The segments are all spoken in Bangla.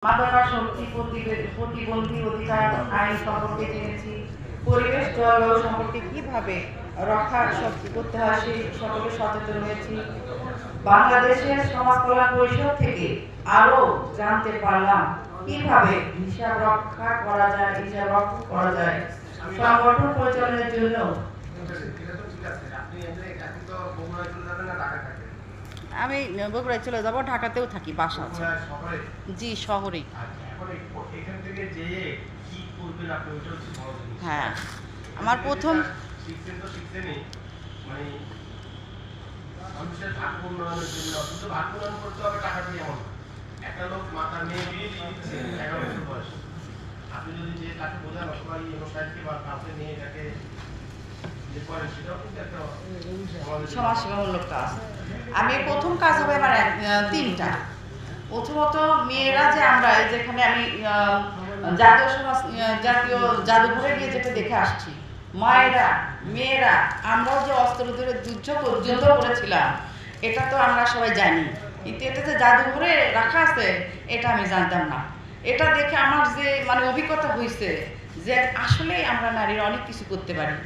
মাদকাসক্তি প্রতিবন্ধী অধিকার আইন সম্পর্কে জেনেছি, পরিবেশ জলবায়ু সম্পর্কে কিভাবে রক্ষা করতে হয় সেই সম্পর্কে সচেতন হয়েছি। বাংলাদেশের সমাজ কল্যাণ পরিষদ থেকে আরো জানতে পারলাম কিভাবে হিসাব রক্ষা করা যায়, সংগঠন পরিচালনার জন্য। আমি বগুড়ায় চলে যাব, ঢাকাতেও থাকি, বাসা আছে। জি, শহরেই। হ্যাঁ, আমার প্রথম মানুষের ভাগ্য উন্নয়নের জন্য শুধু ভাগ্য উন্নয়ন করতে হবে টাকা দিয়ে এমন একটা লোক মাথা মেয়ে বিয়ে দিয়ে দিচ্ছে 11 বছর বয়সে। আপনি যদি যে তাকে বোঝান অথবা ইউনিভার্সিটি বা কাউকে নিয়ে এটাকে যে করেন সেটাও কিন্তু একটা সমাজসেবামূলক কাজ। আমি প্রথম কাজ হবে আমার তিনটা। প্রথমত মেয়েরা যে আমরা যেখানে আমি জাতীয় জাদুঘরে গিয়ে যেটা দেখে আসছি, মেয়েরা আমরাও যে অস্ত্র ধরে যুদ্ধ করেছিলাম এটা তো আমরা সবাই জানি, কিন্তু এটা যে জাদুঘরে রাখা আছে এটা আমি জানতাম না। এটা দেখে আমার যে অভিজ্ঞতা হয়েছে যে আসলে আমরা নারীরা অনেক কিছু করতে পারি,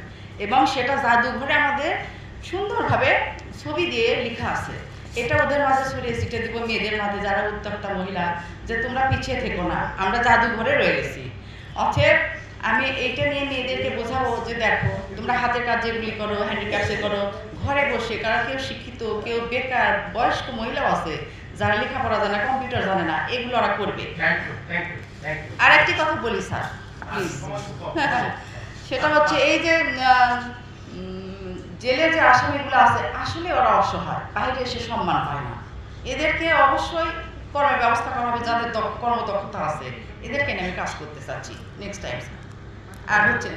এবং সেটা জাদুঘরে আমাদের সুন্দরভাবে ছবি দিয়ে লেখা আছে। এটা ওদের মাঝে ছড়িয়ে ছিটিয়ে দিব, মেয়েদের মাঝে যারা উত্তপ্তা মহিলা, যে তোমরা পিছিয়ে থেকো না, আমরা জাদুঘরে রয়ে গেছি। অতএব আমি এইটা নিয়ে মেয়েদেরকে বোঝাবো যে দেখো তোমরা হাতের কাজ যেগুলি করো, হ্যান্ডিক্রাফটে করো, ঘরে বসে, কারণ কেউ শিক্ষিত, কেউ বেকার, বয়স্ক মহিলাও আছে যারা লেখাপড়া জানে না, কম্পিউটার জানে না, এগুলো ওরা করবে। আর একটি কথা বলি স্যার প্লিজ, সেটা হচ্ছে এই যে জেলে যে আসামিগুলো আছে আসলে ওরা অসহায়, বাইরে এসে সম্মান পায় না। এদেরকে অবশ্যই কর্মের ব্যবস্থা করা হবে, যাদের কর্মদক্ষতা আছে এদেরকে নিয়ে আমি কাজ করতে চাচ্ছি নেক্সট টাইম। আর হচ্ছে